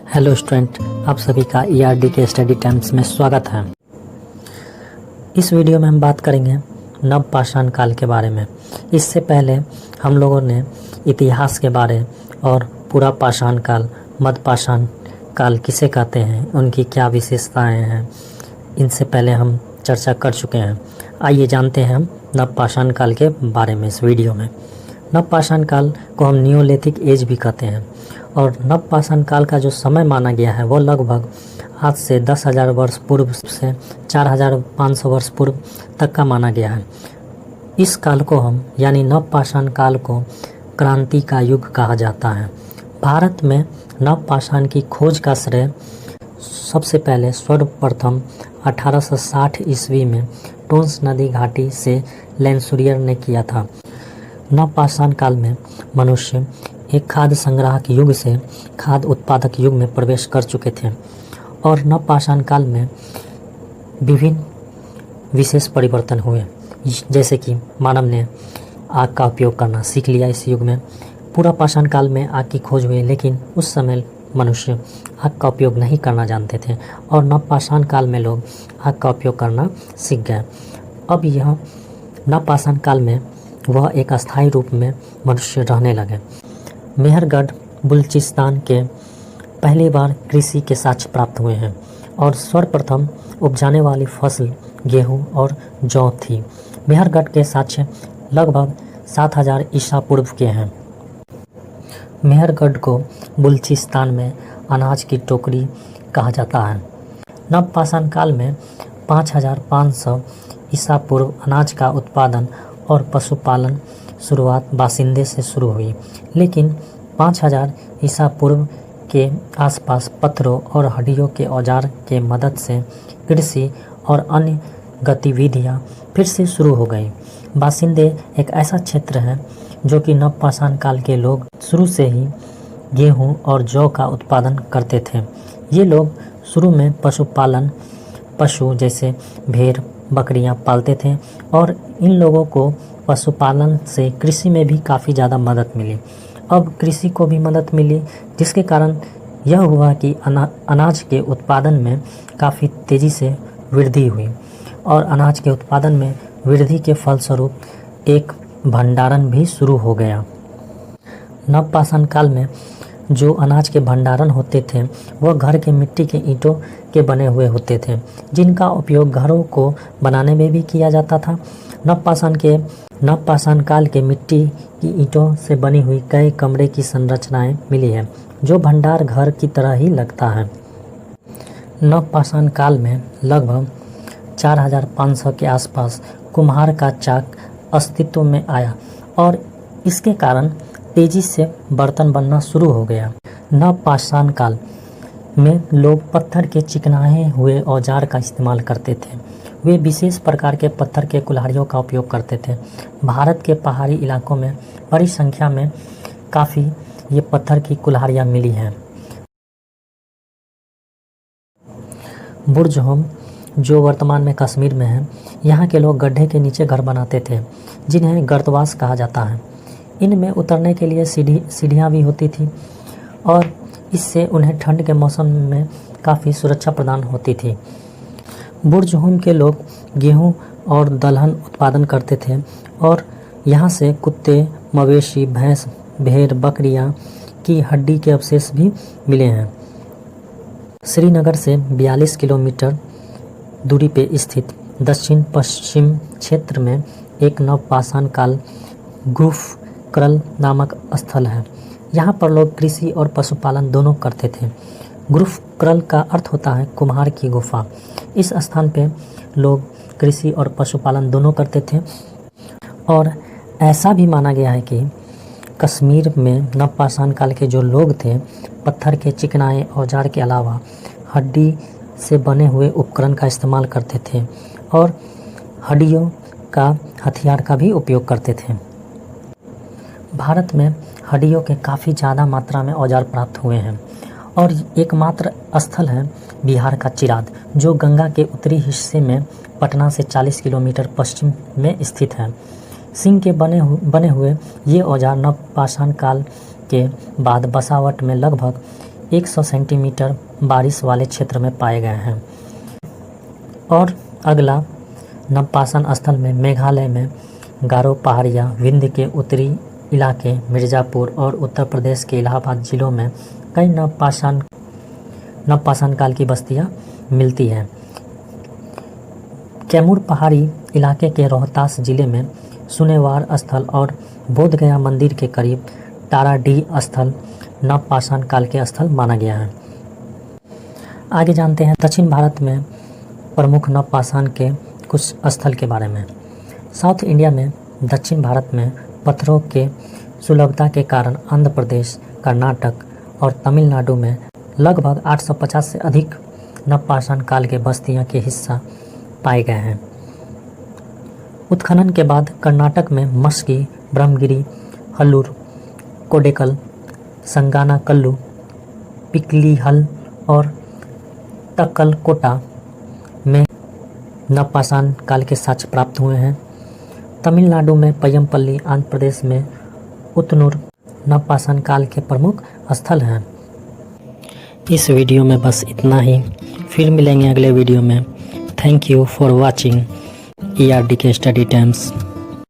Hello student, आप सभी का ईआरडी के स्टडी टाइम्स में स्वागत है। इस वीडियो में हम बात करेंगे नवपाषाण काल के बारे में। इससे पहले हम लोगों ने इतिहास के बारे और पूरा पाषाण काल, मध्यपाषाण काल किसे कहते हैं, उनकी क्या विशेषताएं हैं, इनसे पहले हम चर्चा कर चुके हैं। आइए जानते हैं हम नवपाषाण काल के बारे में इस वीडियो में। नवपाषाण काल को हम नियोलिथिक एज भी कहते हैं और नवपाषाण काल का जो समय माना गया है वो लगभग आज से 10,000 वर्ष पूर्व से 4,500 वर्ष पूर्व तक का माना गया है। इस काल को हम यानी नवपाषाण काल को क्रांति का युग कहा जाता है। भारत में नवपाषाण की खोज का श्रेय सबसे पहले सर्वप्रथम 1860 ईस्वी में टोंस नदी घाटी से लैंसुरियर ने किया था। नवपाषाण काल में मनुष्य एक खाद्य संग्राहक युग से खाद्य उत्पादक युग में प्रवेश कर चुके थे और नवपाषाण काल में विभिन्न विशेष परिवर्तन हुए, जैसे कि मानव ने आग का उपयोग करना सीख लिया। इस युग में पूरा पाषाण काल में आग की खोज हुई, लेकिन उस समय मनुष्य आग का उपयोग नहीं करना जानते थे और नवपाषाण काल में लोग आग का उपयोग करना सीख गए। अब यह नवपाषाण काल में वह एक अस्थायी रूप में मनुष्य रहने लगे। मेहरगढ़ बलूचिस्तान के पहली बार कृषि के साक्ष्य प्राप्त हुए हैं और सर्वप्रथम उपजाने वाली फसल गेहूं और जौ थी। मेहरगढ़ के साक्ष्य लगभग 7000 ईसा पूर्व के हैं। मेहरगढ़ को बलूचिस्तान में अनाज की टोकरी कहा जाता है। नवपाषाण काल में 5500 ईसा पूर्व अनाज का उत्पादन और पशुपालन शुरुआत बासिंदे से शुरू हुई, लेकिन 5000 ईसा पूर्व के आसपास पत्थरों और हड्डियों के औजार के मदद से कृषि और अन्य गतिविधियां फिर से शुरू हो गई। बासिंदे एक ऐसा क्षेत्र है जो कि नवपाषाण काल के लोग शुरू से ही गेहूं और जौ का उत्पादन करते थे। ये लोग शुरू में पशुपालन, पशु जैसे भेड़ बकरियां पालते थे और इन लोगों को पशुपालन से कृषि में भी काफ़ी ज़्यादा मदद मिली। अब कृषि को भी मदद मिली, जिसके कारण यह हुआ कि अनाज के उत्पादन में काफ़ी तेज़ी से वृद्धि हुई और अनाज के उत्पादन में वृद्धि के फलस्वरूप एक भंडारण भी शुरू हो गया। नवपाषाण काल में जो अनाज के भंडारण होते थे वह घर के मिट्टी के ईंटों के बने हुए होते थे, जिनका उपयोग घरों को बनाने में भी किया जाता था। नवपाषाण काल के मिट्टी की ईंटों से बनी हुई कई कमरे की संरचनाएं मिली हैं, जो भंडार घर की तरह ही लगता है। नवपाषाण काल में लगभग 4500 के आसपास कुम्हार का चाक अस्तित्व में आया और इसके कारण तेजी से बर्तन बनना शुरू हो गया। नवपाषाण काल में लोग पत्थर के चिकनाए हुए औजार का इस्तेमाल करते थे। वे विशेष प्रकार के पत्थर के कुल्हाड़ियों का उपयोग करते थे। भारत के पहाड़ी इलाकों में बड़ी संख्या में काफ़ी ये पत्थर की कुल्हाड़ियाँ मिली हैं। बुर्ज होम जो वर्तमान में कश्मीर में है, यहाँ के लोग गड्ढे के नीचे घर बनाते थे, जिन्हें गर्तवास कहा जाता है। इनमें उतरने के लिए सीढ़ियाँ भी होती थी और इससे उन्हें ठंड के मौसम में काफ़ी सुरक्षा प्रदान होती थी। बुर्ज होम के लोग गेहूं और दलहन उत्पादन करते थे और यहाँ से कुत्ते, मवेशी, भैंस, भेड़, बकरियाँ की हड्डी के अवशेष भी मिले हैं। श्रीनगर से 42 किलोमीटर दूरी पे स्थित दक्षिण पश्चिम क्षेत्र में एक नवपाषाण काल गुरुफक्रल नामक स्थल है। यहाँ पर लोग कृषि और पशुपालन दोनों करते थे। गुरुफक्रल का अर्थ होता है कुम्हार की गुफा। इस स्थान पे लोग कृषि और पशुपालन दोनों करते थे और ऐसा भी माना गया है कि कश्मीर में नवपाषाण काल के जो लोग थे पत्थर के चिकनाए औजार के अलावा हड्डी से बने हुए उपकरण का इस्तेमाल करते थे और हड्डियों का हथियार का भी उपयोग करते थे। भारत में हड्डियों के काफ़ी ज़्यादा मात्रा में औजार प्राप्त हुए हैं और एकमात्र स्थल है बिहार का चिराद, जो गंगा के उत्तरी हिस्से में पटना से 40 किलोमीटर पश्चिम में स्थित है। सिंह के बने हुए ये औजार नवपाषाण काल के बाद बसावट में लगभग 100 सेंटीमीटर बारिश वाले क्षेत्र में पाए गए हैं। और अगला नवपाषाण स्थल में मेघालय में गारो पहाड़ियाँ, विंध्य के उत्तरी इलाके, मिर्ज़ापुर और उत्तर प्रदेश के इलाहाबाद जिलों में कई नवपाषाण काल की बस्तियाँ मिलती हैं। कैमूर पहाड़ी इलाके के रोहतास जिले में सुनेवार स्थल और बोधगया मंदिर के करीब ताराडीह स्थल नवपाषाण काल के स्थल माना गया है। आगे जानते हैं दक्षिण भारत में प्रमुख नवपाषाण के कुछ स्थल के बारे में। साउथ इंडिया में दक्षिण भारत में पत्थरों के सुलभता के कारण आंध्र प्रदेश, कर्नाटक और तमिलनाडु में लगभग 850 से अधिक नवपाषाण काल के बस्तियां के हिस्सा पाए गए हैं। उत्खनन के बाद कर्नाटक में मस्की, ब्रह्मगिरी, हल्लूर, कोडेकल, संगानाकल्लू, पिकलीहल और तक्कलकोटा में नवपाषाण काल के साक्ष्य प्राप्त हुए हैं। तमिलनाडु में पय्यमपल्ली, आंध्र प्रदेश में उतनूर नवपाषाण काल के प्रमुख स्थल हैं। इस वीडियो में बस इतना ही, फिर मिलेंगे अगले वीडियो में। Thank you for watching ERDK study times.